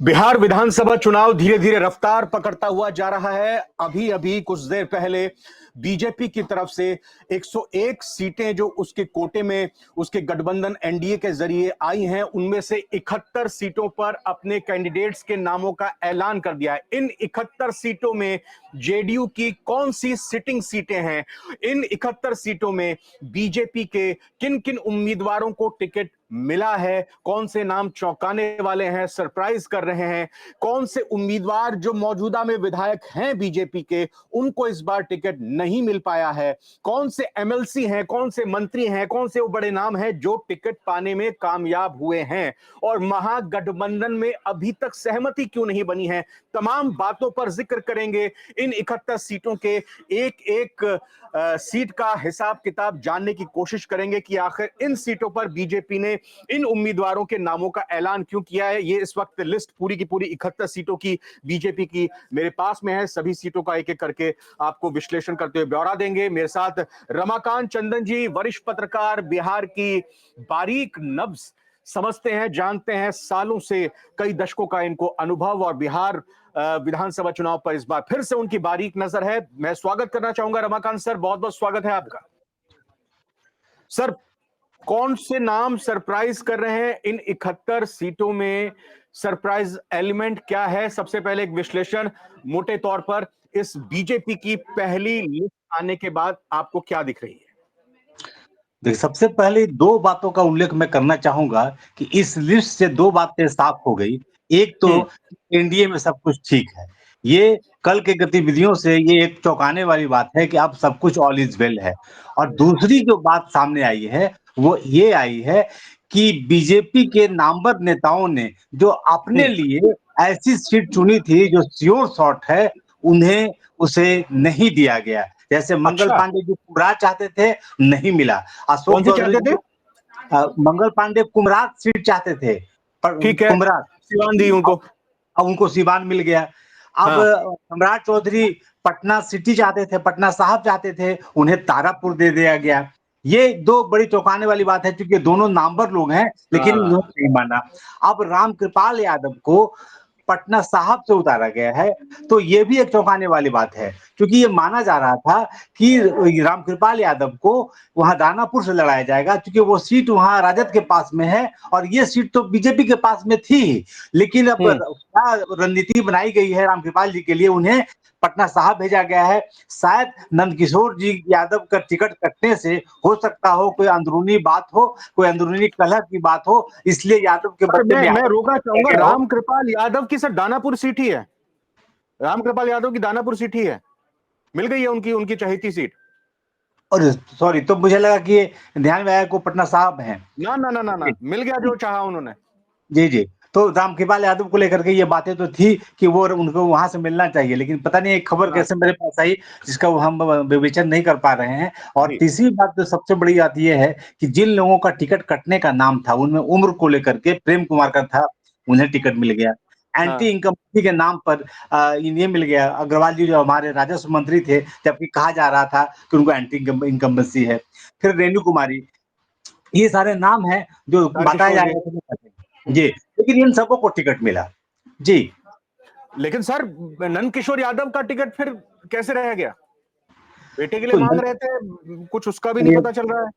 बिहार विधानसभा चुनाव धीरे धीरे रफ्तार पकड़ता हुआ जा रहा है। अभी अभी कुछ देर पहले बीजेपी की तरफ से 101 सीटें जो उसके कोटे में उसके गठबंधन एनडीए के जरिए आई हैं, उनमें से 71 सीटों पर अपने कैंडिडेट्स के नामों का ऐलान कर दिया है। इन 71 सीटों में जेडीयू की कौन सी सिटिंग सीटें हैं, इन 71 सीटों में बीजेपी के किन किन उम्मीदवारों को टिकट मिला है, कौन से नाम चौंकाने वाले हैं, सरप्राइज कर रहे हैं, कौन से उम्मीदवार जो मौजूदा में विधायक हैं बीजेपी के, उनको इस बार टिकट नहीं मिल पाया है, कौन से एमएलसी हैं, कौन से मंत्री हैं, कौन से वो बड़े नाम हैं जो टिकट पाने में कामयाब हुए हैं, और महागठबंधन में अभी तक सहमति क्यों नहीं बनी है। तमाम बातों पर जिक्र करेंगे। इन 71 सीटों के एक एक सीट का हिसाब किताब जानने की कोशिश करेंगे कि आखिर इन सीटों पर बीजेपी ने इन उम्मीदवारों के नामों का ऐलान क्यों किया है। ये इस वक्त लिस्ट पूरी की पूरी 71 सीटों की बीजेपी की मेरे पास में है। सभी सीटों का एक एक करके आपको विश्लेषण करते हुए ब्यौरा देंगे। मेरे साथ रमाकांत चंदन जी, वरिष्ठ पत्रकार, बिहार की बारीक नब्ज समझते हैं, जानते हैं, सालों से कई दशकों का इनको अनुभव, और बिहार विधानसभा चुनाव पर इस बार फिर से उनकी बारीक नजर है। मैं स्वागत करना चाहूंगा रमाकांत सर, बहुत बहुत स्वागत है आपका। सर, कौन से नाम सरप्राइज कर रहे हैं इन 71 सीटों में? सरप्राइज एलिमेंट क्या है? सबसे पहले एक विश्लेषण मोटे तौर पर इस बीजेपी की पहली लिस्ट आने के बाद आपको क्या दिख रही है? देखिए, सबसे पहले दो बातों का उल्लेख मैं करना चाहूंगा कि इस लिस्ट से दो बातें साफ हो गई। एक तो एनडीए में सब कुछ ठीक है। ये कल के गतिविधियों से ये एक चौंकाने वाली बात है कि अब सब कुछ ऑल इज वेल है। और दूसरी जो बात सामने आई है वो ये आई है कि बीजेपी के नामवर नेताओं ने जो अपने लिए ऐसी सीट चुनी थी जो श्योर शॉट है, उन्हें उसे नहीं दिया गया। जैसे मंगल अच्छा, पांडे जो कुमरा चाहते थे, नहीं मिला। कौन अशोक सी चौधरी चाहते थे? मंगल पांडे कुमरात सीट चाहते थे, पर ठीक है, कुमरात सिवान दी उनको। अब उनको सिवान मिल गया। अब हाँ, सम्राट चौधरी पटना सिटी चाहते थे, पटना साहब चाहते थे, उन्हें तारापुर दे दिया गया। ये दो बड़ी चौंकाने वाली बात है, क्योंकि दोनों नामवर लोग हैं, लेकिन हाँ। उन्होंने नहीं माना। अब रामकृपाल यादव को पटना साहब से उतारा गया है, तो ये भी एक चौंकाने वाली बात है, क्योंकि ये माना जा रहा था कि रामकृपाल यादव को वहां दानापुर से लड़ाया जाएगा, क्योंकि वो सीट वहां राजद के पास में है और ये सीट तो बीजेपी के पास में थी। लेकिन अब क्या रणनीति बनाई गई है रामकृपाल जी के लिए, उन्हें पटना साहब भेजा गया है। शायद नंदकिशोर जी यादव का टिकट कटने से हो सकता हो कोई अंदरूनी बात हो, कोई अंदरूनी कलह की बात हो, इसलिए यादव के पर बदले में मैं रोकना चाहूंगा, गया हो। रामकृपाल यादव की सर दानापुर सीट ही है। रामकृपाल यादव की दानापुर सीट ही है, मिल गई है उनकी उनकी चहेती सीट। और सॉरी, तो मुझे लगा कि ये ध्यान में आया को पटना साहब हैं। ना ना ना ना ना, मिल गया जो चाहा उन्होंने। जी जी। तो रामकृपाल यादव को लेकर के ये बातें तो थी कि वो उनको वहां से मिलना चाहिए, लेकिन पता नहीं एक खबर हाँ कैसे मेरे पास आई जिसका वो हम विवेचन नहीं कर पा रहे हैं। और जी। तीसरी बात जो सबसे बड़ी बात ये है कि जिन लोगों का टिकट कटने का नाम था, उनमें उम्र को लेकर के प्रेम कुमार का था, उन्हें टिकट मिल गया। एंटी हाँ इनकम्बेंसी के नाम पर इन्हें मिल गया। अग्रवाल जी जो हमारे राजस्व मंत्री थे, जबकि कहा जा रहा था कि उनको एंटी इनकम्बेंसी है। फिर रेणु कुमारी, ये सारे नाम हैं जो बताया तारकिशोर जा जी। रहा था जी, लेकिन इन सबों को टिकट मिला जी। लेकिन सर, नंद किशोर यादव का टिकट फिर कैसे रह गया? बेटे के लिए तो मांग रहे थे, कुछ उसका भी नहीं पता चल रहा है।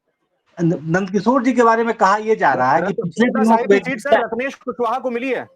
नंदकिशोर जी के बारे में कहा यह जा रहा है कि पिछले रत्न दिनों साहिब की सीट सर रत्नेश कुशवाहा को मिली है।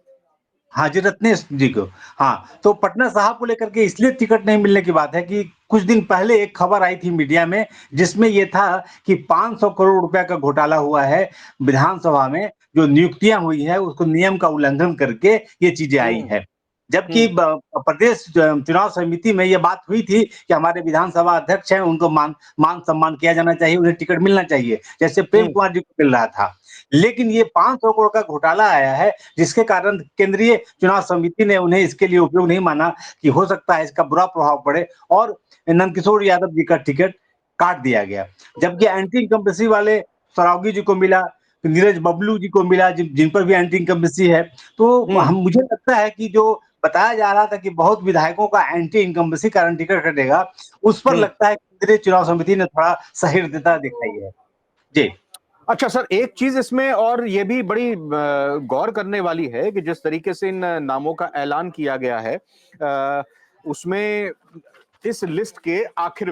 हाँ जी, रत्नेश जी को। हाँ, तो पटना साहब को लेकर के इसलिए टिकट नहीं मिलने की बात है कि कुछ दिन पहले एक खबर आई थी मीडिया में, जिसमें ये था कि 500 करोड़ रुपए का घोटाला हुआ है विधानसभा में। जो नियुक्तियां हुई है उसको नियम का उल्लंघन करके ये चीजें आई है। जबकि प्रदेश चुनाव समिति में ये बात हुई थी कि हमारे विधानसभा अध्यक्ष हैं, उनको मान मान सम्मान किया जाना चाहिए, उन्हें टिकट मिलना चाहिए, जैसे प्रेम कुमार जी को मिल रहा था। लेकिन ये 500 करोड़ का घोटाला आया है, जिसके कारण केंद्रीय चुनाव समिति ने उन्हें इसके लिए उपयोग नहीं माना, कि हो सकता है इसका बुरा प्रभाव पड़े, और नंदकिशोर यादव जी का टिकट काट दिया गया। जबकि एंटी इनकम्बेंसी वाले सरावगी जी को मिला, नीरज बबलू जी को मिला, जिन पर भी एंटी इनकम्बेंसी है। तो हम मुझे लगता है कि जो बताया जा रहा था कि बहुत विधायकों का एंटी इनकम्बेंसी कारण टिकट कटेगा, उस पर लगता है केंद्रीय चुनाव समिति ने थोड़ा सहृदयता दिखाई है जी। अच्छा सर, एक चीज इसमें और ये भी बड़ी गौर करने वाली है कि जिस तरीके से इन नामों का ऐलान किया गया है, उसमें इस लिस्ट के आखिर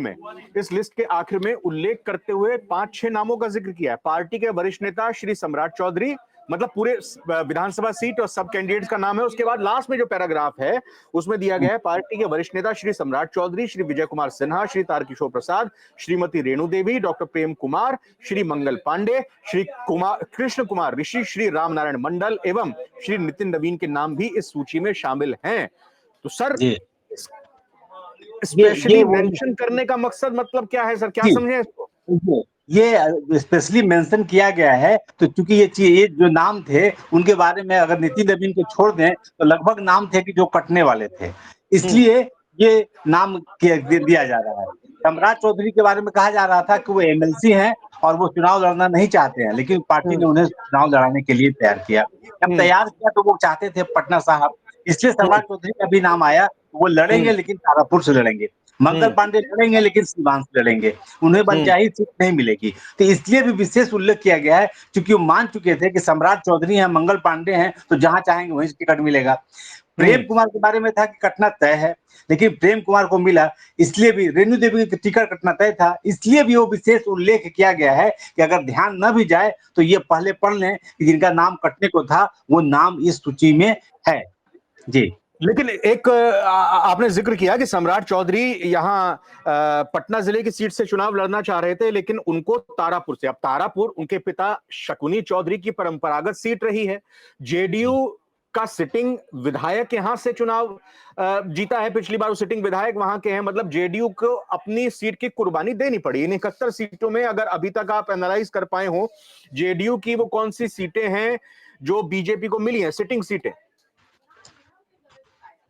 में उल्लेख करते हुए 5-6 नामों का जिक्र किया है। पार्टी के वरिष्ठ नेता श्री सम्राट चौधरी, मतलब पूरे विधानसभा सीट और सब कैंडिडेट्स का नाम है। उसके बाद लास्ट में जो पैराग्राफ है उसमें दिया गया है पार्टी के वरिष्ठ नेता श्री सम्राट चौधरी, श्री विजय कुमार सिन्हा, श्री तारकिशोर प्रसाद, श्रीमती रेणु देवी, डॉक्टर प्रेम कुमार, श्री मंगल पांडे, श्री कृष्ण कुमार ऋषि, श्री राम नारायण मंडल एवं श्री नितिन नवीन के नाम भी इस सूची में शामिल हैं। तो सर, जी स्पेशली वो मेंशन करने का मकसद मतलब क्या है सर, क्या जी समझे इसको? ये स्पेशली मेंशन किया गया है, तो चूंकि ये जो नाम थे उनके बारे में अगर नितिन नवीन को छोड़ दें तो लगभग नाम थे कि जो कटने वाले थे, इसलिए ये नाम दिया जा रहा है। सम्राट चौधरी के बारे में कहा जा रहा था कि वो एमएलसी हैं और वो चुनाव लड़ना नहीं चाहते हैं, लेकिन पार्टी ने उन्हें चुनाव लड़ाने के लिए तैयार किया। जब तैयार किया तो वो चाहते थे पटना साहब, इसलिए सम्राट चौधरी का भी नाम आया। वो लड़ेंगे लेकिन तारापुर से लड़ेंगे, मंगल पांडे लड़ेंगे लेकिन सीवान से लड़ेंगे, उन्हें बनचाही सीट नहीं मिलेगी। तो इसलिए भी विशेष उल्लेख किया गया है, क्योंकि वो मान चुके थे कि सम्राट चौधरी हैं, मंगल पांडे हैं, तो जहां चाहेंगे वहीं से टिकट मिलेगा। प्रेम कुमार के बारे में था कि कटना तय है, लेकिन प्रेम कुमार को मिला, इसलिए भी रेणु देवी की टिकट कटना तय था, इसलिए भी वो विशेष उल्लेख किया गया है कि अगर ध्यान न भी जाए तो ये पहले पढ़ लें कि जिनका नाम कटने को था वो नाम इस सूची में है। जी, लेकिन एक आपने जिक्र किया कि सम्राट चौधरी यहाँ पटना जिले की सीट से चुनाव लड़ना चाह रहे थे, लेकिन उनको तारापुर से, अब तारापुर उनके पिता शकुनी चौधरी की परंपरागत सीट रही है। जेडीयू का सिटिंग विधायक यहां से चुनाव जीता है, पिछली बार वो सिटिंग विधायक वहां के हैं, मतलब जेडीयू को अपनी सीट की कुर्बानी देनी पड़ी। इन 71 सीटों में अगर अभी तक आप एनालाइज कर पाए हो, जेडीयू की वो कौन सी सीटें हैं जो बीजेपी को मिली हैं, सिटिंग सीटें?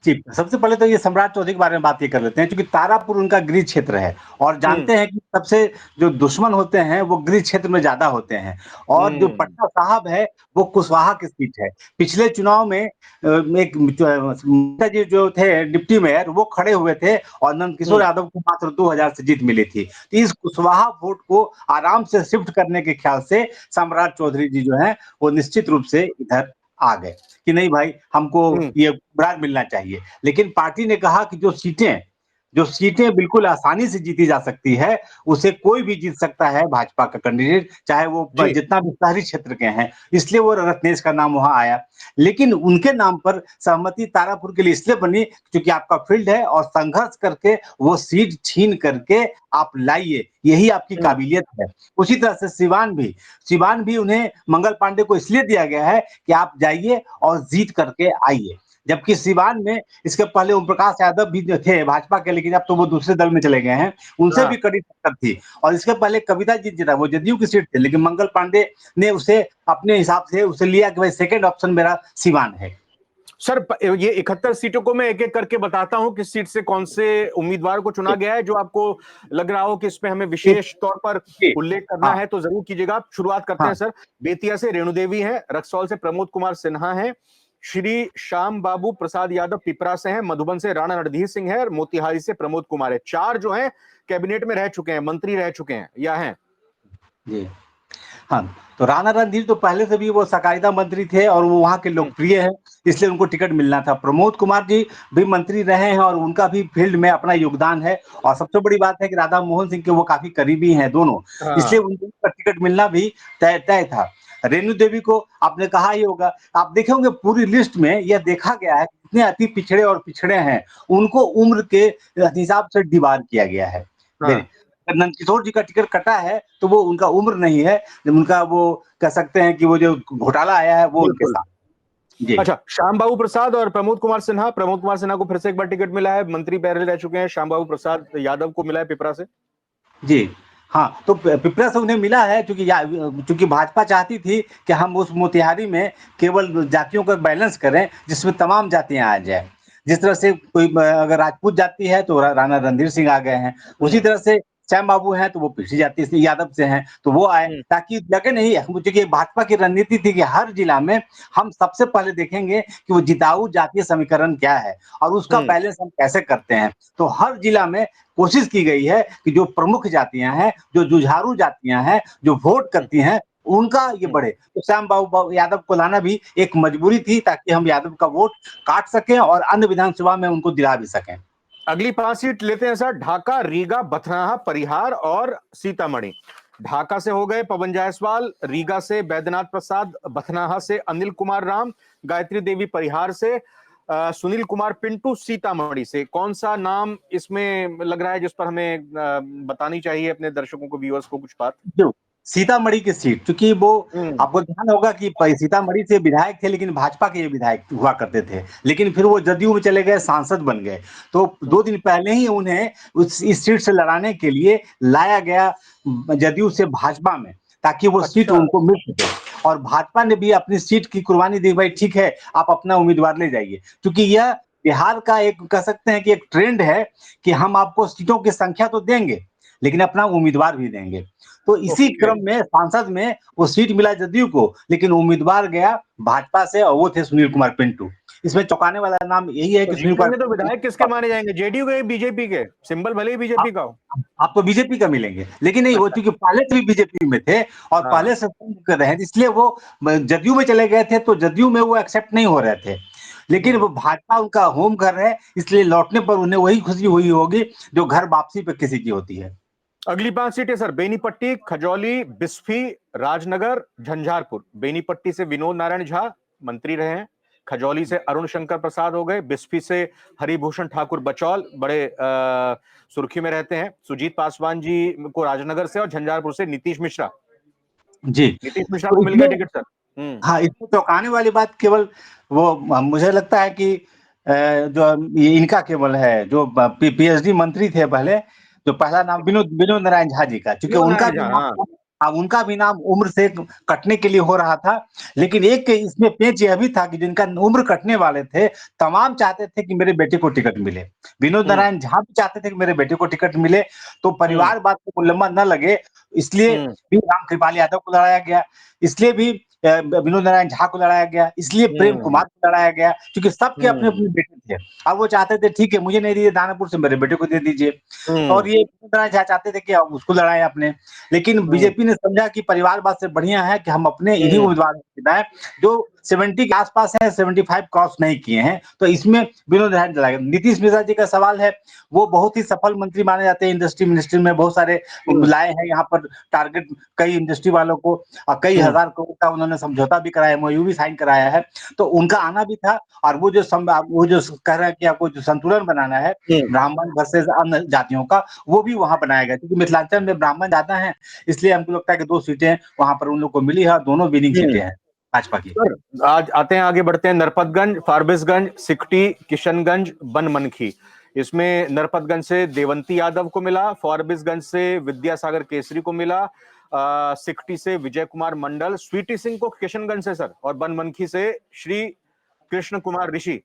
जी, सबसे पहले तो ये सम्राट चौधरी के बारे में बात ये कर लेते हैं, क्योंकि तारापुर उनका गृह क्षेत्र है और जानते हैं कि सबसे जो दुश्मन होते हैं वो गृह क्षेत्र में ज्यादा होते हैं। और जो पटना साहब है वो कुशवाहा की सीट है। पिछले चुनाव में एक मुखिया जी जो थे डिप्टी मेयर, वो खड़े हुए थे और नंदकिशोर यादव को मात्र 2000 से जीत मिली थी। तो इस कुशवाहा वोट को आराम से शिफ्ट करने के ख्याल से सम्राट चौधरी जी जो है वो निश्चित रूप से इधर आ गए कि नहीं भाई, हमको ये ब्रांड मिलना चाहिए। लेकिन पार्टी ने कहा कि जो सीटें बिल्कुल आसानी से जीती जा सकती है, उसे कोई भी जीत सकता है भाजपा का कैंडिडेट, चाहे वो जितना भी शहरी क्षेत्र के हैं, इसलिए वो रत्नेश का नाम वहां आया। लेकिन उनके नाम पर सहमति तारापुर के लिए इसलिए बनी क्योंकि आपका फील्ड है और संघर्ष करके वो सीट छीन करके आप लाइए, यही आपकी काबिलियत है। उसी तरह से सिवान भी उन्हें मंगल पांडे को इसलिए दिया गया है कि आप जाइए और जीत करके आइए। जबकि सिवान में इसके पहले ओम प्रकाश यादव भी थे भाजपा के, लेकिन अब तो वो दूसरे दल में चले गए हैं, उनसे भी कड़ी टक्कर थी। और इसके पहले कविता जी जीता, वो जदयू की सीट थी, लेकिन मंगल पांडे ने उसे अपने हिसाब से उसे लिया कि भाई सेकंड ऑप्शन मेरा सिवान है। सर, ये 71 सीटों को मैं एक एक करके बताता हूं किस सीट से कौन से उम्मीदवार को चुना गया है, जो आपको लग रहा हो कि इसमें हमें विशेष तौर पर उल्लेख करना है तो जरूर कीजिएगा। शुरुआत करते हैं सर। बेतिया से रेणु देवी है, रक्सौल से प्रमोद कुमार सिन्हा है, श्री श्याम बाबू प्रसाद यादव पिपरा से हैं, मधुबन से राणा रणधीर सिंह है और मोतिहारी से प्रमोद कुमार है। 4 जो हैं कैबिनेट में रह चुके हैं, मंत्री रह चुके हैं या हैं। जी हाँ, तो राणा रणधीर तो पहले से भी वो सहकारिता मंत्री थे और वो वहाँ के लोकप्रिय हैं, इसलिए उनको टिकट मिलना था। प्रमोद कुमार जी भी मंत्री रहे हैं और उनका भी फील्ड में अपना योगदान है। और सबसे बड़ी बात है कि राधा मोहन सिंह के वो काफी करीबी हैं दोनों, इसलिए उनका टिकट मिलना भी तय था। रेणु देवी को आपने कहा ही होगा, आप देखे होंगे पूरी लिस्ट में यह देखा गया है जितने अति पिछड़े और पिछड़े हैं उनको उम्र के हिसाब से डिवाइड किया गया है। नंदकिशोर जी का टिकट कटा है तो वो उनका उम्र नहीं है, उनका वो कह सकते हैं कि वो जो घोटाला आया है वो उनके साथ। जी। अच्छा, श्याम बाबू प्रसाद और प्रमोद कुमार सिन्हा को फिर से एक बार टिकट मिला है, मंत्री पहले रह चुके हैं। श्याम बाबू प्रसाद यादव को मिला है पिपरा से। जी हाँ, तो पिपरा से उन्हें मिला है क्योंकि भाजपा चाहती थी कि हम उस मोतिहारी में केवल जातियों का बैलेंस करें जिसमें तमाम जातियां आ जाए। जिस तरह से कोई अगर राजपूत जाति है तो राणा रणधीर सिंह आ गए हैं, उसी तरह से श्याम बाबू हैं तो वो पिछड़ी जाति से यादव से हैं तो वो आए, ताकि लगे नहीं, क्योंकि भाजपा की रणनीति थी कि हर जिला में हम सबसे पहले देखेंगे कि वो जिताऊ जातीय समीकरण क्या है और उसका बैलेंस हम कैसे करते हैं। तो हर जिला में कोशिश की गई है कि जो प्रमुख जातियां हैं, जो जुझारू जातियां हैं, जो वोट करती हैं, उनका ये बढ़े। तो श्याम बाबू यादव को लाना भी एक मजबूरी थी, ताकि हम यादव का वोट काट सकें और अन्य विधानसभा में उनको दिला भी सकें। अगली 5 सीट लेते हैं सर, ढाका, रीगा, बथनाहा, परिहार और सीतामढ़ी। ढाका से हो गए पवन जायसवाल, रीगा से बैद्यनाथ प्रसाद, बथनाहा से अनिल कुमार राम, गायत्री देवी परिहार से, सुनील कुमार पिंटू सीतामढ़ी से। कौन सा नाम इसमें लग रहा है जिस पर हमें बतानी चाहिए अपने दर्शकों को, व्यूअर्स को कुछ बात? जो सीतामढ़ी की सीट, क्योंकि वो आपको ध्यान होगा कि सीतामढ़ी से विधायक थे, लेकिन भाजपा के विधायक हुआ करते थे, लेकिन फिर वो जदयू में चले गए, सांसद बन गए। तो 2 दिन पहले ही उन्हें इस सीट से लड़ाने के लिए लाया गया जदयू से भाजपा में, ताकि वो सीट उनको मिल सके। और भाजपा ने भी अपनी सीट की कुर्बानी दी, भाई ठीक है आप अपना उम्मीदवार ले जाइए, क्योंकि यह बिहार का एक कह सकते हैं कि एक ट्रेंड है कि हम आपको सीटों की संख्या तो देंगे, लेकिन अपना उम्मीदवार भी देंगे। तो इसी क्रम में सांसद में वो सीट मिला जदयू को, लेकिन उम्मीदवार गया भाजपा से, और वो थे सुनील कुमार पिंटू। इसमें चौंकाने वाला नाम यही है कि सुनील कुमार तो विधायक किसके माने जाएंगे, जेडीयू के, बीजेपी के? सिंबल भले ही बीजेपी का हो, आपको बीजेपी का मिलेंगे, लेकिन नहीं, वो क्योंकि पहले से भी बीजेपी में थे और पहले से कर रहे हैं, इसलिए वो जदयू में चले गए थे, तो जदयू में वो एक्सेप्ट नहीं हो रहे थे। लेकिन वो भाजपा उनका होम घर है, इसलिए लौटने पर उन्हें वही खुशी हुई होगी जो घर वापसी पे किसी की होती है। अगली 5 सीटें सर, बेनीपट्टी, खजौली, बिस्फी, राजनगर, झंझारपुर। बेनीपट्टी से विनोद नारायण झा मंत्री रहे हैं, खजौली से अरुण शंकर प्रसाद हो गए, बिस्फी से हरिभूषण ठाकुर बचौल बड़े सुर्खी में रहते हैं, सुजीत पासवान जी को राजनगर से, और झंझारपुर से नीतीश मिश्रा। जी, नीतीश मिश्रा को मिल गया टिकट सर। हाँ, इसमें चौंकाने वाली बात केवल वो मुझे लगता है कि जो इनका केवल है, जो पीएचडी मंत्री थे पहले, जो पहला नाम विनोद नारायण झा जी का, क्योंकि उनका भी नाम उम्र से कटने के लिए हो रहा था। लेकिन एक इसमें पेच यह भी था कि जिनका उम्र कटने वाले थे, तमाम चाहते थे कि मेरे बेटे को टिकट मिले। विनोद नारायण झा भी चाहते थे कि मेरे बेटे को टिकट मिले, तो परिवार बात को लंबा न लगे, इसलिए भी राम कृपाल यादव को लड़ाया गया, इसलिए भी विनोद नारायण झा को लड़ाया गया, इसलिए प्रेम कुमार को लड़ाया गया, क्योंकि सबके अपने अपने बेटे थे। अब वो चाहते थे ठीक है मुझे नहीं दीजिए दानापुर से, मेरे बेटे को दे दीजिए। और ये विनोद नारायण झा चाहते थे कि उसको लड़ाए अपने, लेकिन बीजेपी ने समझा कि परिवारवाद से बढ़िया है कि हम अपने इन्हीं उम्मीदवार को जिताएं जो 70 के आसपास है, 75 क्रॉस नहीं किए हैं। तो इसमें विनोद नारायण झा। नीतीश मिश्रा जी का सवाल है, वो बहुत ही सफल मंत्री माने जाते हैं, इंडस्ट्री मिनिस्ट्री में बहुत सारे लाए हैं यहाँ पर टारगेट कई इंडस्ट्री वालों को, और कई हजार करोड़ का उन्होंने समझौता भी कराया, एमओयू भी साइन कराया है। तो उनका आना भी था, और वो जो कह रहे हैं कि आपको जो संतुलन बनाना है ब्राह्मण वर्सेस अन्य जातियों का, वो भी वहां बनाया गया, क्योंकि मिथिलांचल में ब्राह्मण ज्यादा है, इसलिए हमको लगता है कि 2 सीटें वहां पर उन लोग को मिली है, दोनों विनिंग सीटें हैं भाजपा की। आज आते हैं, आगे बढ़ते हैं। नरपतगंज, फारबिसगंज, सिकटी, किशनगंज, बनमनखी। इसमें नरपतगंज से देवंती यादव को मिला, फारबिसगंज से विद्यासागर केसरी को मिला, सिकटी से विजय कुमार मंडल, स्वीटी सिंह को किशनगंज से सर, और बनमनखी से श्री कृष्ण कुमार ऋषि।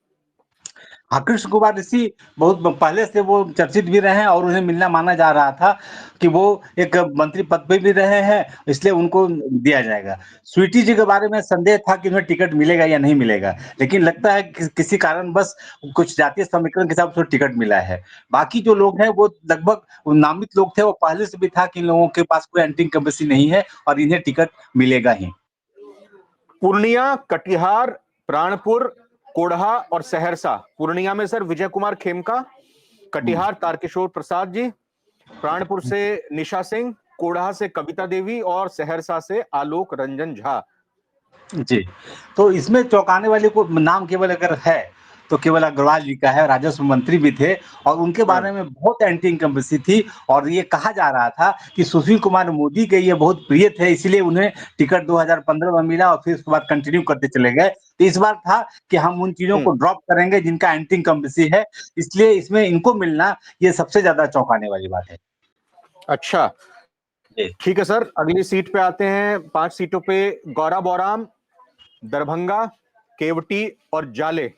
हाँ, कृष्ण कुमार ऋषि बहुत पहले से वो चर्चित भी रहे हैं, और उन्हें मिलना माना जा रहा था कि वो एक मंत्री पद पे भी रहे हैं, इसलिए उनको दिया जाएगा। स्वीटी जी के बारे में संदेह था कि उन्हें टिकट मिलेगा या नहीं मिलेगा, लेकिन लगता है कि किसी कारण बस कुछ जातीय समीकरण के हिसाब से टिकट मिला है। बाकी जो लोग हैं वो लगभग नामित लोग थे, वो पहले से भी था कि इन लोगों के पास कोई एंटी इनकम्बेंसी नहीं है और इन्हें टिकट मिलेगा ही। पूर्णिया, कटिहार, प्राणपुर, कोढ़ा और सहरसा। पूर्णिया में सर विजय कुमार खेमका, कटिहार तारकिशोर प्रसाद जी, प्राणपुर से निशा सिंह, कोढ़ा से कविता देवी और सहरसा से आलोक रंजन झा। जी, तो इसमें चौंकाने वाले को नाम केवल अगर है तो केवल अग्रवाल जी का है, राजस्व मंत्री भी थे, और उनके बारे में बहुत एंटी इनकम्बेंसी थी, और ये कहा जा रहा था कि सुशील कुमार मोदी के ये बहुत प्रिय थे, इसलिए उन्हें टिकट 2015 में मिला और फिर उसके बाद कंटिन्यू करते चले गए। तो इस बार था कि हम उन चीजों को ड्रॉप करेंगे जिनका एंटी इनकम्बेंसी है, इसलिए इसमें इनको मिलना ये सबसे ज्यादा चौंकाने वाली बात है। अच्छा, ठीक है सर, अगली सीट पे आते हैं। 5 सीटों पे गौरा बौराम, दरभंगा, केवटी और जाले।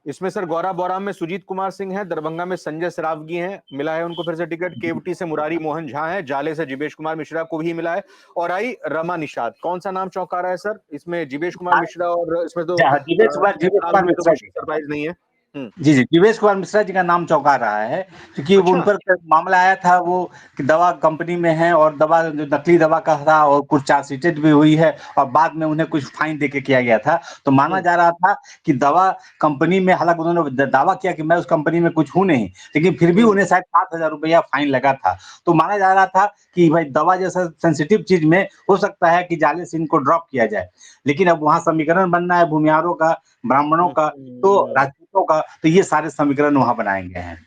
इसमें सर गौरा बौराम में सुजीत कुमार सिंह है, दरभंगा में संजय सरावगी हैं, मिला है उनको फिर से टिकट। केवटी से मुरारी मोहन झा है, जाले से जीवेश कुमार मिश्रा को भी मिला है, और आई रमा निषाद। कौन सा नाम चौंका रहा है सर इसमें? जीवेश कुमार मिश्रा, और इसमें तो जीवेश कुमार सरप्राइज नहीं है। जी, जी। जीवेश कुमार मिश्रा जी का नाम चौंका रहा है, क्योंकि वो उन अच्छा। पर मामला आया था वो कि दवा कंपनी में है और दवा जो नकली दवा का था और कुछ चार्जशीटेड भी हुई है और बाद में उन्हें कुछ फाइन देके किया गया था। तो माना हम्म, जा रहा था कि दवा कंपनी में, हालाँकि उन्होंने दावा किया कि मैं उस कंपनी में कुछ हूँ नहीं, लेकिन फिर भी हम्म, उन्हें शायद ₹7,000 फाइन लगा था। तो माना जा रहा था कि भाई दवा जैसा सेंसिटिव चीज़ में हो सकता है कि जाले से इनको ड्रॉप किया जाए। लेकिन अब वहाँ समीकरण बनना है भूमिहारों का, ब्राह्मणों का, तो हम्म। राजपूतों का, तो ये सारे समीकरण वहाँ बनाए गए हैं।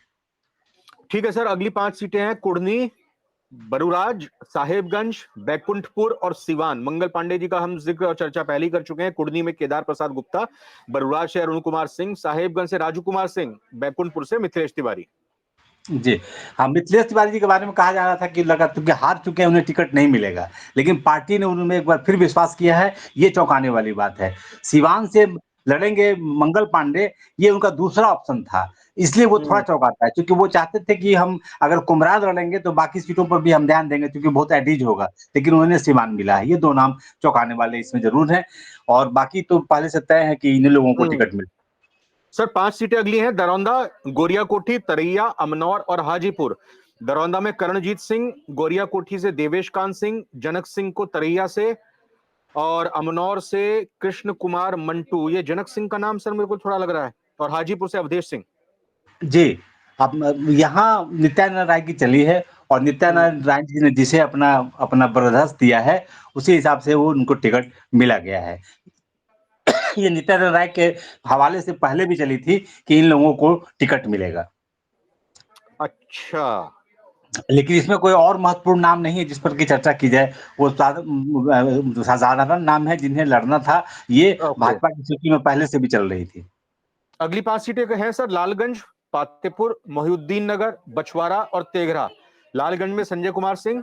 ठीक है सर, अगली 5 सीटें हैं कुढ़नी, बरूराज, साहेबगंज, बैकुंठपुर और सिवान। मंगल पांडे जी का हम जिक्र और चर्चा पहले ही कर चुके हैं। कुढ़नी में केदार प्रसाद गुप्ता, बरूराज से अरुण कुमार सिंह, साहेबगंज से राजू कुमार सिंह, बैकुंठपुर से मिथिलेश तिवारी। जी। हाँ, मिथिलेश तिवारी जी के बारे में कहा जा रहा था कि लगा क्योंकि हार चुके हैं, उन्हें टिकट नहीं मिलेगा। लेकिन पार्टी ने उनमें एक बार फिर विश्वास किया है, ये चौंकाने वाली बात है। सिवान से लड़ेंगे मंगल पांडे, ये उनका दूसरा ऑप्शन था। इसलिए वो थोड़ा हम्म, चौंकाता है, क्योंकि वो चाहते थे कि हम अगर कुम्हरार लड़ेंगे तो बाकी सीटों पर भी हम ध्यान देंगे क्योंकि बहुत एडीज होगा। लेकिन उन्हें सिवान मिला है। ये 2 नाम चौंकाने वाले इसमें ज़रूर हैं और बाकी तो पहले से तय है कि इन्हीं लोगों को हम्म। टिकट मिले। सर 5 सीटें अगली हैं, दरौंदा, गोरियाकोठी, तरैया, अमनौर और हाजीपुर। दरौंदा में करणजीत सिंह, गोरियाकोठी से देवेश कांत सिंह, जनक सिंह को तरैया से और अमनौर से कृष्ण कुमार मंटू। ये जनक सिंह का नाम सर मेरे को थोड़ा लग रहा है। और हाजीपुर से अवधेश सिंह। जी, अब यहाँ नित्यानंद राय की चली है और हम्म, नित्यानंद राय जी ने जिसे अपना अपना बर्दाश्त दिया है, उसी हिसाब से वो उनको टिकट मिला गया है। ये नित्यानंद राय के हवाले से पहले भी चली थी कि इन लोगों को टिकट मिलेगा। अच्छा। लेकिन इसमें कोई और महत्वपूर्ण नाम नहीं है जिस पर की चर्चा की जाए। वो साधारण नाम है जिन्हें लड़ना था। ये ओके। भाजपा की सूची में पहले से भी चल रही थी। अगली 5 सीटें हैं सर, लालगंज, पातेपुर, मोहिउद्दीन नगर, बछवाड़ा और तेघरा। लालगंज में संजय कुमार सिंह,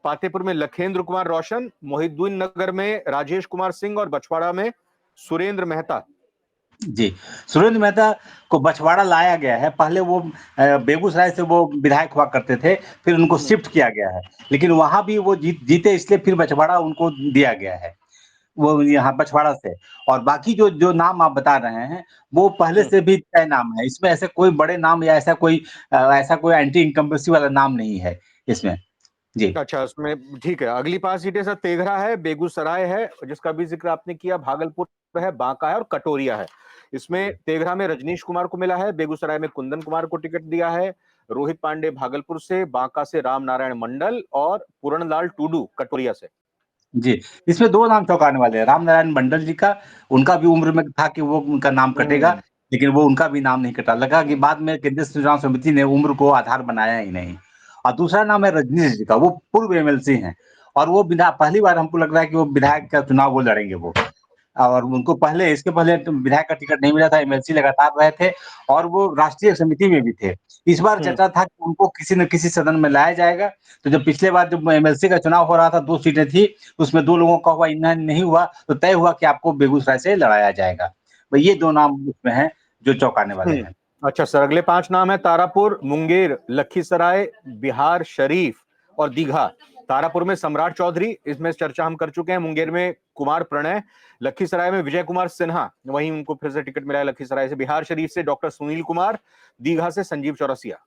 पातेपुर में लखेंद्र कुमार रोशन, मोहिउद्दीन नगर में राजेश कुमार सिंह और बछवाड़ा में सुरेंद्र मेहता। जी, सुरेंद्र मेहता को बछवाड़ा लाया गया है। पहले वो बेगूसराय से वो विधायक हुआ करते थे, फिर उनको हम्म, शिफ्ट किया गया है। लेकिन वहाँ भी वो जीते इसलिए फिर बछवाड़ा उनको दिया गया है। वो यहाँ बछवाड़ा से और बाकी जो जो नाम आप बता रहे हैं, वो पहले हम्म। से भी तय नाम है। इसमें ऐसे कोई बड़े नाम या ऐसा कोई एंटी इनकम्बेंसी वाला नाम नहीं है इसमें। जी, अच्छा, उसमें ठीक है। अगली 5 सीटें सर, तेघरा है, बेगूसराय है जिसका भी जिक्र आपने किया, भागलपुर है, बांका है और कटोरिया है। इसमें तेघरा में रजनीश कुमार को मिला है, बेगूसराय में कुंदन कुमार को टिकट दिया है, रोहित पांडे भागलपुर से, बांका से राम नारायण मंडल और पूरणलाल टूडू कटोरिया से। जी। इसमें 2 नाम चौंकाने वाले हैं। रामनारायण मंडल जी का, उनका भी उम्र में था कि वो उनका नाम कटेगा, हम्म, लेकिन वो उनका भी नाम नहीं कटा। लगा कि बाद में केंद्रीय चुनाव समिति ने उम्र को आधार बनाया ही नहीं। और दूसरा नाम है रजनीश जी का, वो पूर्व एमएलसी हैं और वो विधा पहली बार हमको लग रहा है कि वो विधायक का चुनाव वो लड़ेंगे वो। और उनको पहले इसके पहले तो विधायक का टिकट नहीं मिला था, एमएलसी लगातार रहे थे और वो राष्ट्रीय समिति में भी थे। इस बार हम्म, चर्चा था कि उनको किसी न किसी सदन में लाया जाएगा, तो जब पिछले बार जब एमएलसी का चुनाव हो रहा था, 2 सीटें थी, उसमें 2 लोगों का हुआ, इनका नहीं हुआ, तो तय हुआ कि आपको बेगूसराय से लड़ाया जाएगा। तो ये 2 नाम उसमें हैं, जो चौंकाने वाले हम्म। हैं। अच्छा सर, अगले 5 नाम है, तारापुर, मुंगेर, लखीसराय, बिहार शरीफ और दीघा। तारापुर में सम्राट चौधरी, इसमें चर्चा हम कर चुके हैं। मुंगेर में कुमार प्रणय, लखीसराय में विजय कुमार सिन्हा, वहीं उनको फिर से टिकट मिला है लखीसराय से। बिहार शरीफ से डॉक्टर सुनील कुमार, दीघा से संजीव चौरसिया।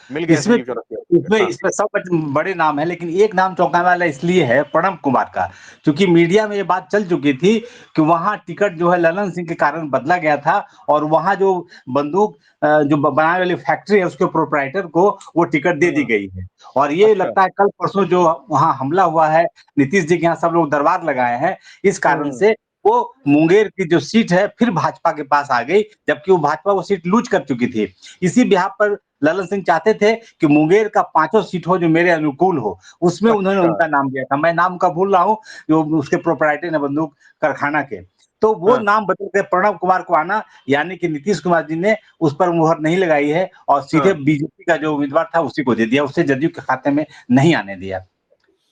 मिल गया इसमें संजीव चौरसिया को टिकट। इसमें हाँ। इसमें सब बड़े नाम हैं, लेकिन एक नाम चौंकाने वाला इसलिए है प्रणब कुमार का, क्योंकि मीडिया में ये बात चल चुकी थी कि वहाँ टिकट जो है ललन सिंह के कारण बदला गया था और वहाँ जो बंदूक जो बनाने वाली फैक्ट्री है उसके प्रोप्राइटर को वो टिकट दे दी हाँ, गई है। और ये अच्छा। लगता है कल परसों जो वहाँ हमला हुआ है, नीतीश जी के यहाँ सब लोग दरबार लगाए हैं, इस कारण हम्म, से वो मुंगेर की जो सीट है फिर भाजपा के पास आ गई, जबकि वो भाजपा वो सीट लूज कर चुकी थी। इसी बिहाफ पर ललन सिंह चाहते थे कि मुंगेर का 5 सीट हो जो मेरे अनुकूल हो, उसमें उन्होंने अच्छा। उनका नाम दिया था। मैं नाम का भूल रहा हूँ, जो उसके प्रोप्राइटर है बंदूक कारखाना के। तो वो हाँ, नाम बदल के प्रणब कुमार को आना, यानी कि नीतीश कुमार जी ने उस पर मुहर नहीं लगाई है और सीधे हाँ। बीजेपी का जो उम्मीदवार था उसी को दे दिया, उसे जदयू के खाते में नहीं आने दिया।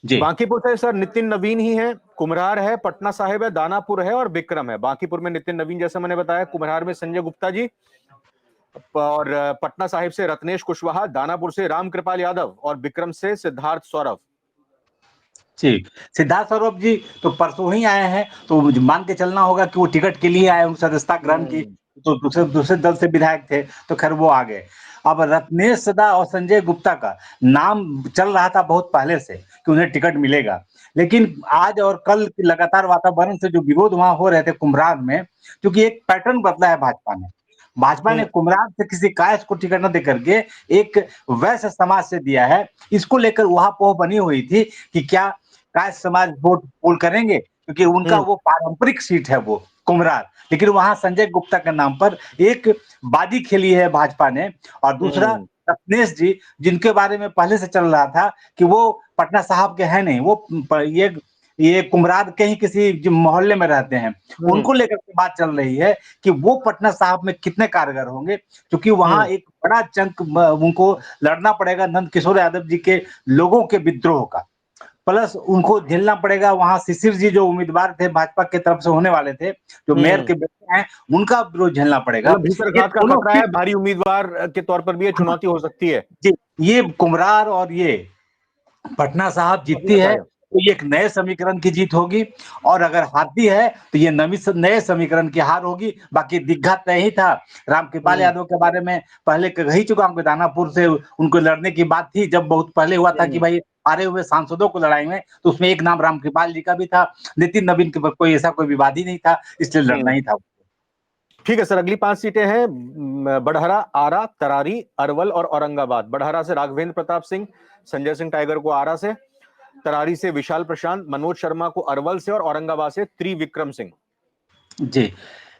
जी। बांकीपुर से सर नितिन नवीन ही है, कुम्हरार है, पटना साहिब है, दानापुर है और बिक्रम है। बांकीपुर में नितिन नवीन जैसे मैंने बताया, कुम्हरार में संजय गुप्ता जी और पटना साहिब से रत्नेश कुशवाहा, दानापुर से रामकृपाल यादव और बिक्रम से सिद्धार्थ सौरभ। जी, सिद्धार्थ सौरभ जी तो परसों ही आए हैं, तो मान के चलना होगा कि वो टिकट के लिए आए होंगे, सदस्यता ग्रहण की। हम्म, तो दूसरे दूसरे दल से विधायक थे, तो खैर वो आ गए। अब रत्नेश सदा और संजय गुप्ता का नाम चल रहा था बहुत पहले से कि उन्हें टिकट मिलेगा, लेकिन आज और कल लगातार वातावरण से जो विरोध वहां हो रहे थे कुम्हरार में, क्योंकि एक पैटर्न बदला है भाजपा ने कुम्हरार से किसी कायस्थ को टिकट न देकर के एक वैश्य समाज से दिया है। इसको लेकर उहापोह बनी हुई थी कि क्या कायस्थ समाज वोट पोल करेंगे, क्योंकि उनका वो पारंपरिक सीट है वो कुम्हरार, लेकिन वहां संजय गुप्ता के नाम पर एक बाजी खेली है भाजपा ने। और दूसरा रत्नेश जी, जिनके बारे में पहले से चल रहा था कि वो पटना साहब के हैं नहीं, वो ये कुम्हरार के ही किसी मोहल्ले में रहते हैं, उनको लेकर के बात चल रही है कि वो पटना साहब में कितने कारगर होंगे, क्योंकि वहां एक बड़ा चंक उनको लड़ना पड़ेगा नंद किशोर यादव जी के लोगों के विद्रोह का, प्लस उनको झेलना पड़ेगा वहां शिशिर जी जो उम्मीदवार थे भाजपा की तरफ से होने वाले थे, जो मेयर के बेटे हैं, उनका विरोध झेलना पड़ेगा। मतलब भीतरघात का खतरा है, भारी उम्मीदवार के तौर पर भी ये चुनौती हो सकती है जी। ये कुम्हरार और ये पटना साहब जीतती है तो ये एक नए समीकरण की जीत होगी, और अगर हारती है तो ये नए समीकरण की हार होगी। बाकी दिग्घा तय ही था। रामकृपाल यादव के बारे में पहले कह ही चुका हूं, दानापुर से उनको लड़ने की बात थी, जब बहुत पहले हुआ था कि भाई हारे हुए सांसदों को लड़ाएंगे, तो उसमें एक नाम रामकृपाल जी का भी था। नितिन नवीन के कोई ऐसा कोई विवाद ही नहीं था, इसलिए लड़ना ही था। ठीक है सर, अगली 5 सीटें हैं बड़हरा, आरा, तरारी, अरवल और औरंगाबाद। बड़हरा से राघवेंद्र प्रताप सिंह, संजय सिंह टाइगर को आरा से, तरारी से विशाल प्रशांत, मनोज शर्मा को अरवल से और औरंगाबाद से त्रिविक्रम सिंह। जी,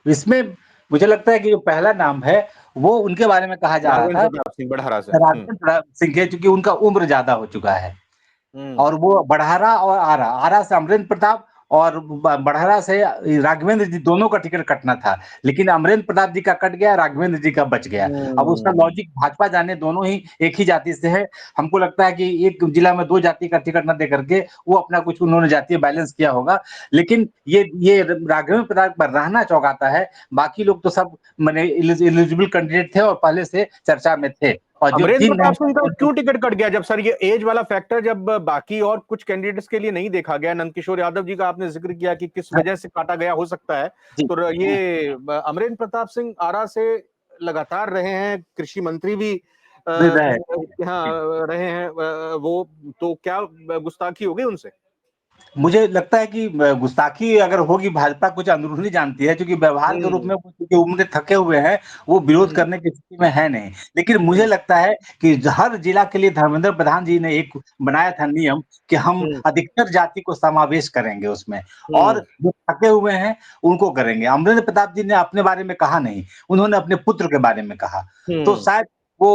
इसमें मुझे लगता है कि जो पहला नाम है वो उनके बारे में कहा जा रहा था, प्रताप सिंह बड़हरा से। राघवेंद्र सिंह के, क्योंकि उनका उम्र ज्यादा हो चुका है। और वो बड़हरा और आरा से अमरेंद्र प्रताप और बड़हरा से राघवेंद्र जी दोनों का टिकट कटना था, लेकिन अमरेंद्र प्रताप जी का कट गया, राघवेंद्र जी का बच गया। अब उसका लॉजिक भाजपा जाने, दोनों ही एक ही जाति से है। हमको लगता है कि एक जिला में 2 जाति का टिकट न दे करके वो अपना कुछ उन्होंने जातीय बैलेंस किया होगा, लेकिन ये राघवेंद्र प्रताप पर रहना चौंकाता है। बाकी लोग तो सब माने एलिजिबल कैंडिडेट थे और पहले से चर्चा में थे। और जो अमरेंद्र प्रताप सिंह का क्यों टिकट कट गया? जब सर ये एज वाला फैक्टर जब बाकी और कुछ कैंडिडेट्स के लिए नहीं देखा गया, नंदकिशोर यादव जी का आपने जिक्र किया कि किस वजह से काटा गया हो सकता है, तो ये अमरेंद्र प्रताप सिंह आरा से लगातार रहे हैं, कृषि मंत्री भी रहे हैं, वो तो क्या गुस्ताखी हो गई उनसे? मुझे लगता है कि गुस्ताखी अगर होगी, भाजपा कुछ अंदरूनी जानती है, क्योंकि व्यवहार के रूप में क्योंकि उम्र थके हुए हैं, वो विरोध करने की स्थिति में है नहीं। लेकिन मुझे लगता है कि हर जिला के लिए धर्मेंद्र प्रधान जी ने एक बनाया था नियम कि हम अधिकतर जाति को समावेश करेंगे उसमें, और जो थके हुए हैं उनको करेंगे। अमरेंद्र प्रताप जी ने अपने बारे में कहा नहीं, उन्होंने अपने पुत्र के बारे में कहा। तो शायद वो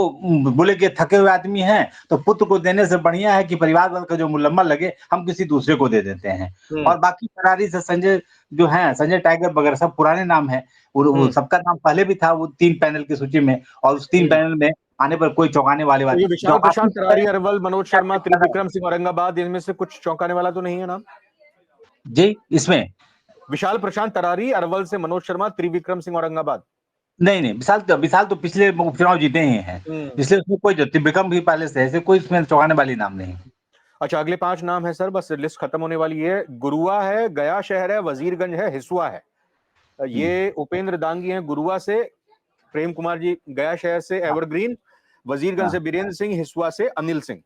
बोले कि थके हुए आदमी हैं तो पुत्र को देने से बढ़िया है कि परिवार वाल का जो मुलम्मा लगे हम किसी दूसरे को दे देते हैं। और बाकी फरारी से संजय जो है, संजय टाइगर वगैरह सब पुराने नाम है, वो सबका नाम पहले भी था वो 3 पैनल की सूची में, और उस 3 पैनल में आने पर कोई चौंकाने वाली बात विशाल प्रशांत, तरारी, अरवल, मनोज शर्मा, त्रिविक्रम सिंह, औरंगाबाद, इनमें से कुछ चौंकाने वाला तो नहीं है नाम जी? इसमें विशाल प्रशांत, तरारी, अरवल से मनोज शर्मा, त्रिविक्रम सिंह, औरंगाबाद। नहीं, विशाल तो पिछले उपचुनाव जीते ही हैं, इसलिए उसमें कोई त्रिविक्रम भी पहले से ऐसे कोई इसमें चौंकाने वाली नाम नहीं। अच्छा, अगले 5 नाम है सर, बस लिस्ट खत्म होने वाली है। गुरुआ है, गया शहर है, वजीरगंज है, हिसुआ है। ये उपेंद्र दांगी हैं गुरुआ से, प्रेम कुमार जी गया शहर से एवरग्रीन, वजीरगंज से बीरेंद्र सिंह, हिसुआ से अनिल सिंह।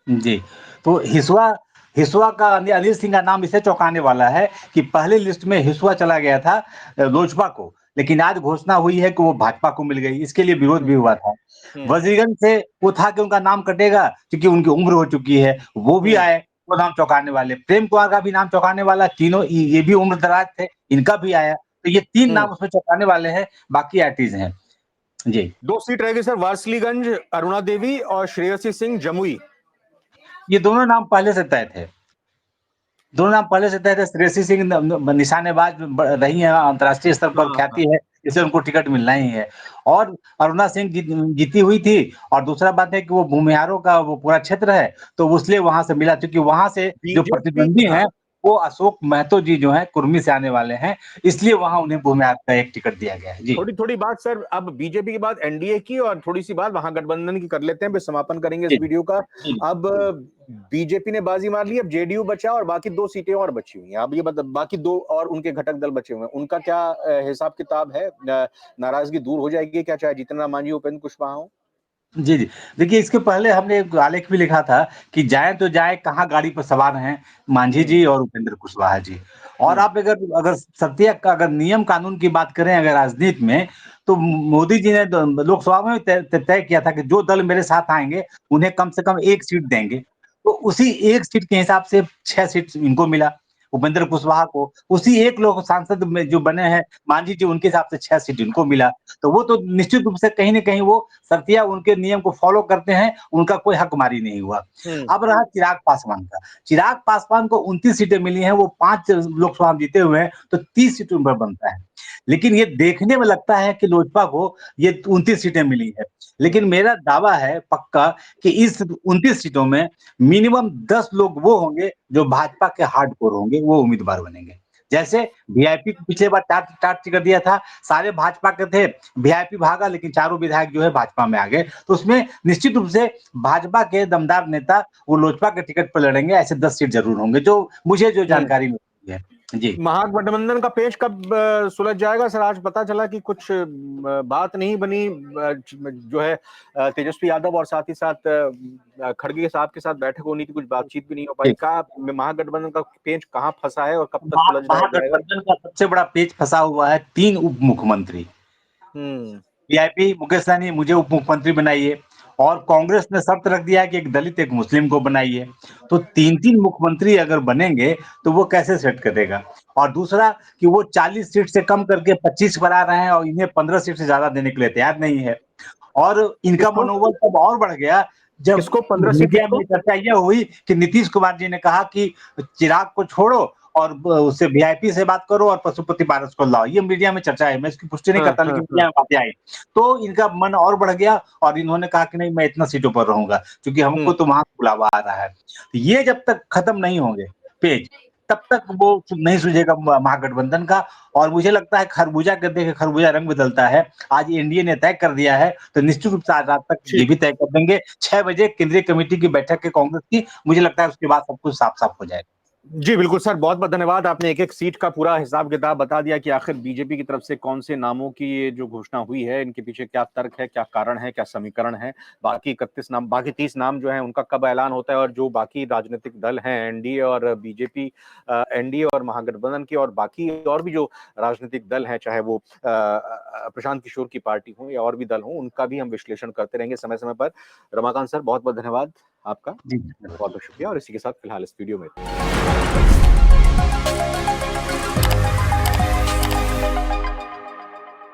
जी, तो हिसुआ का अनिल सिंह का नाम इसे चौंकाने वाला है कि पहले लिस्ट में हिसुआ चला गया था लोजपा को, लेकिन आज घोषणा हुई है कि वो भाजपा को मिल गई, इसके लिए विरोध भी हुआ था। वजीरगंज से वो था कि उनका नाम कटेगा क्योंकि उनकी उम्र हो चुकी है, वो भी आए, वो नाम चौंकाने वाले। प्रेम कुमार का भी नाम चौंकाने वाला, तीनों ये भी उम्र दराज थे, इनका भी आया, तो ये 3 नाम उसमें चौंकाने वाले हैं, बाकी आर्टिस्ट हैं। जी, 2 सीट रहेगी सर, वारसलीगंज अरुणा देवी और श्रेयसी सिंह जमुई। ये दोनों नाम पहले से तय थे, श्रेयसी सिंह निशानेबाज रही है, अंतर्राष्ट्रीय स्तर पर ख्याति है, इसलिए उनको टिकट मिलना ही है। और अरुणा सिंह जीती हुई थी, और दूसरा बात है कि वो भूमिहारों का वो पूरा क्षेत्र है, तो इसलिए वहां से मिला, क्योंकि वहां से जो प्रतिद्वंदी हैं वो अशोक महतो जी जो है कुर्मी से आने वाले हैं, इसलिए वहां उन्हें भूमिहार का एक टिकट दिया गया है। जी। थोड़ी थोड़ी बात सर अब बीजेपी के बाद एनडीए की और थोड़ी सी बात महागठबंधन की कर लेते हैं, फिर समापन करेंगे इस जी, वीडियो का। जी। अब बीजेपी ने बाजी मार ली, अब जेडीयू बचा और बाकी 2 सीटें और बची हुई हैं। अब ये मतलब बाकी 2 और उनके घटक दल बचे हुए हैं, उनका क्या हिसाब किताब है? नाराजगी दूर हो जाएगी क्या, चाहे जीतन राम मांझी, उपेंद्र कुशवाहा हो? जी, जी। देखिए, इसके पहले हमने एक आलेख भी लिखा था कि जाएँ तो जाएँ, कहाँ गाड़ी पर सवार हैं मांझी हम्म। जी और उपेंद्र कुशवाहा जी। और हम्म। आप अगर अगर सत्य का अगर नियम कानून की बात करें अगर राजनीति में, तो मोदी जी ने द लोकसभा में तय किया था कि जो दल मेरे साथ आएँगे, उन्हें कम से कम 1 सीट देंगे। तो उसी 1 सीट के हिसाब से 6 सीट इनको मिला, उपेंद्र कुशवाहा को। उसी एक लोग सांसद में जो बने हैं मांझी जी, उनके हिसाब से 6 सीट इनको मिला। तो वो तो निश्चित रूप से कहीं न कहीं वो शर्तिया उनके नियम को फ़ॉलो करते हैं, उनका कोई हकमारी नहीं हुआ। हम्म। अब रहा चिराग पासवान का। चिराग पासवान को 29 सीटें मिली हैं, वो 5 लोकसभा में जीते हुए हैं, तो 30 सीटों पर बनता है। लेकिन ये देखने में लगता है कि लोजपा को ये 29 सीटें मिली हैं। लेकिन हम्म। मेरा दावा है पक्का कि इस 29 सीटों में मिनिमम 10 लोग वो होंगे जो भाजपा के हार्डकोर होंगे, वो उम्मीदवार बनेंगे। जैसे वीआईपी को पिछली बार टाट टिकट दिया था, सारे भाजपा के थे, वीआईपी भागा लेकिन चारों विधायक जो है भाजपा में आ गए। तो उसमें निश्चित रूप से भाजपा के दमदार नेता वो लोजपा के टिकट पर लड़ेंगे, ऐसे 10 सीट ज़रूर होंगे, जो मुझे जो हम्म। जानकारी मिली है। जी। महागठबंधन का पेच कब सुलझ जाएगा सर? आज पता चला कि कुछ बात नहीं बनी, जो है तेजस्वी यादव और साथ ही साथ खड़गे साहब के साथ बैठक होनी थी, कुछ बातचीत भी नहीं हो पाई। जी। का महागठबंधन का पेच कहाँ फंसा है और कब तक सुलझ जाएगा? महागठबंधन का सबसे बड़ा पेच फंसा हुआ है 3 उप मुख्यमंत्री। हम्म। वीआईपी मुकेश सहनी मुझे उप मुख्यमंत्री बनाइए और कांग्रेस ने शर्त रख दिया है कि एक दलित एक मुस्लिम को बनाइए। तो 3-3 मुख्यमंत्री अगर बनेंगे तो वो कैसे सेट करेगा? और दूसरा कि वो 40 सीट से कम करके 25 बना रहे हैं और इन्हें 15 सीट से ज़्यादा देने के लिए तैयार नहीं है। और इनका किसको मनोबल तब और बढ़ गया जब किसको 15 सीट मीडिया किसको? में चर्चा ये हुई कि नीतीश कुमार जी ने कहा कि चिराग को छोड़ो और उससे वीआईपी से बात करो और पशुपति पारस को लाओ। ये मीडिया में चर्चा है, मैं इसकी पुष्टि नहीं हाँ, करता हाँ, लेकिन हाँ। मीडिया में बातें आई। तो इनका मन और बढ़ गया और इन्होंने कहा कि नहीं मैं इतना सीटों पर रहूँगा क्योंकि हमको तो वहाँ से बुलावा आ रहा है। तो ये जब तक खत्म नहीं होंगे पेच, तब तक वो नहीं सूझेगा महागठबंधन का। और मुझे लगता है खरबूजा के देखे खरबूजा रंग बदलता है। आज एनडीए ने तय कर दिया है, तो निश्चित रूप से आज रात तक ये ठीक। भी तय कर देंगे। 6 बजे केंद्रीय कमेटी की बैठक है कांग्रेस की, मुझे लगता है उसके बाद सब कुछ साफ-साफ हो जाएगा। जी, बिल्कुल सर, बहुत-बहुत धन्यवाद। आपने एक-एक सीट का पूरा हिसाब-किताब बता दिया कि आखिर बीजेपी की तरफ से कौन से नामों की ये जो घोषणा हुई है, इनके पीछे क्या तर्क है, क्या कारण है, क्या समीकरण है। बाकी 30 नाम जो हैं, उनका कब ऐलान होता है और जो बाकी राजनीतिक दल हैं, एनडीए और बीजेपी, एनडीए और महागठबंधन की और बाकी और भी जो राजनीतिक दल हैं, चाहे वो प्रशांत किशोर की पार्टी हो या और भी दल हों, उनका भी हम विश्लेषण करते रहेंगे समय-समय पर। रमाकांत सर, बहुत-बहुत धन्यवाद आपका। जी, धन्यवाद। बहुत-बहुत शुक्रिया और इसी के साथ फिलहाल इस वीडियो में